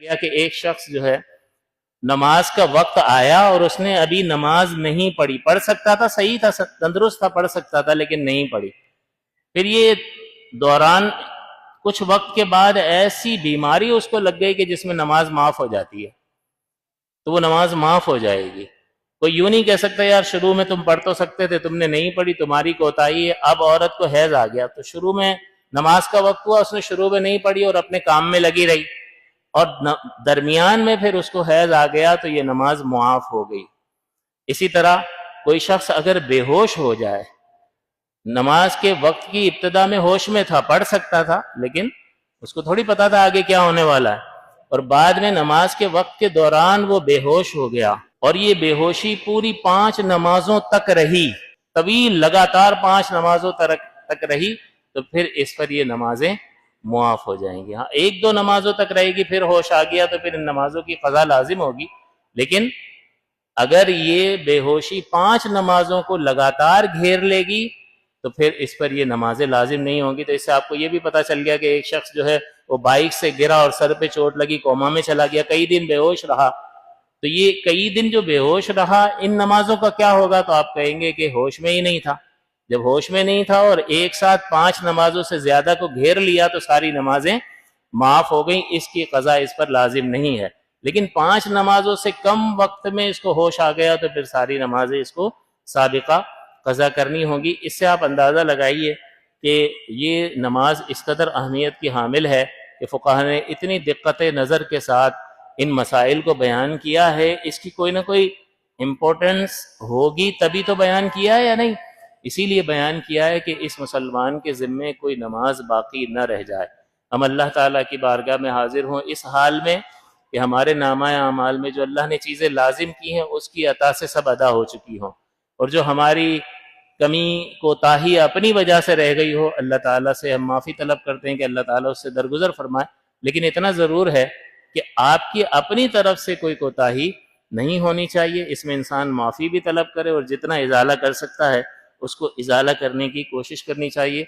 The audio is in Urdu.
گیا کہ ایک شخص جو ہے نماز کا وقت آیا اور اس نے ابھی نماز نہیں پڑھی، پڑھ سکتا تھا، صحیح تھا، تندرست تھا، پڑھ سکتا تھا، لیکن نہیں پڑھی۔ پھر یہ دوران کچھ وقت کے بعد ایسی بیماری اس کو لگ گئی کہ جس میں نماز معاف ہو جاتی ہے، تو وہ نماز معاف ہو جائے گی۔ کوئی یوں نہیں کہہ سکتا یار شروع میں تم پڑھ تو سکتے تھے، تم نے نہیں پڑھی، تمہاری کوتاہی ہے۔ اب عورت کو حیض آ گیا تو شروع میں نماز کا وقت ہوا، اس نے شروع میں نہیں پڑھی اور اپنے کام میں لگی رہی، اور درمیان میں پھر اس کو حیض آ گیا تو یہ نماز معاف ہو گئی۔ اسی طرح کوئی شخص اگر بے ہوش ہو جائے، نماز کے وقت کی ابتدا میں ہوش میں تھا، پڑھ سکتا تھا، لیکن اس کو تھوڑی پتا تھا آگے کیا ہونے والا ہے، اور بعد میں نماز کے وقت کے دوران وہ بے ہوش ہو گیا، اور یہ بے ہوشی پوری 5 نمازوں تک رہی، طویل لگاتار 5 نمازوں تک رہی، تو پھر اس پر یہ نمازیں معاف ہو جائیں گی۔ ہاں 1-2 نمازوں تک رہے گی، پھر ہوش آ گیا تو پھر ان نمازوں کی قضا لازم ہوگی، لیکن اگر یہ بے ہوشی 5 نمازوں کو لگاتار گھیر لے گی تو پھر اس پر یہ نمازیں لازم نہیں ہوں گی۔ تو اس سے آپ کو یہ بھی پتہ چل گیا کہ ایک شخص جو ہے وہ بائک سے گرا اور سر پہ چوٹ لگی، کوما میں چلا گیا، کئی دن بے ہوش رہا، تو یہ کئی دن جو بے ہوش رہا ان نمازوں کا کیا ہوگا؟ تو آپ کہیں گے کہ ہوش میں ہی نہیں تھا۔ جب ہوش میں نہیں تھا اور ایک ساتھ 5 نمازوں سے زیادہ کو گھیر لیا تو ساری نمازیں معاف ہو گئیں، اس کی قضا اس پر لازم نہیں ہے۔ لیکن 5 نمازوں سے کم وقت میں اس کو ہوش آ گیا تو پھر ساری نمازیں اس کو سابقہ قضا کرنی ہوگی۔ اس سے آپ اندازہ لگائیے کہ یہ نماز اس قدر اہمیت کی حامل ہے کہ فقہا نے اتنی دقت نظر کے ساتھ ان مسائل کو بیان کیا ہے۔ اس کی کوئی نہ کوئی امپورٹنس ہوگی تبھی تو بیان کیا ہے یا نہیں؟ اسی لیے بیان کیا ہے کہ اس مسلمان کے ذمے کوئی نماز باقی نہ رہ جائے۔ ہم اللہ تعالیٰ کی بارگاہ میں حاضر ہوں اس حال میں کہ ہمارے نامہ اعمال میں جو اللہ نے چیزیں لازم کی ہیں اس کی عطا سے سب ادا ہو چکی ہوں، اور جو ہماری کمی کوتاہی اپنی وجہ سے رہ گئی ہو، اللہ تعالیٰ سے ہم معافی طلب کرتے ہیں کہ اللہ تعالیٰ اس سے درگزر فرمائے۔ لیکن اتنا ضرور ہے کہ آپ کی اپنی طرف سے کوئی کوتاہی نہیں ہونی چاہیے، اس میں انسان معافی بھی طلب کرے اور جتنا ازالہ کر سکتا ہے اس کو ازالہ کرنے کی کوشش کرنی چاہیے۔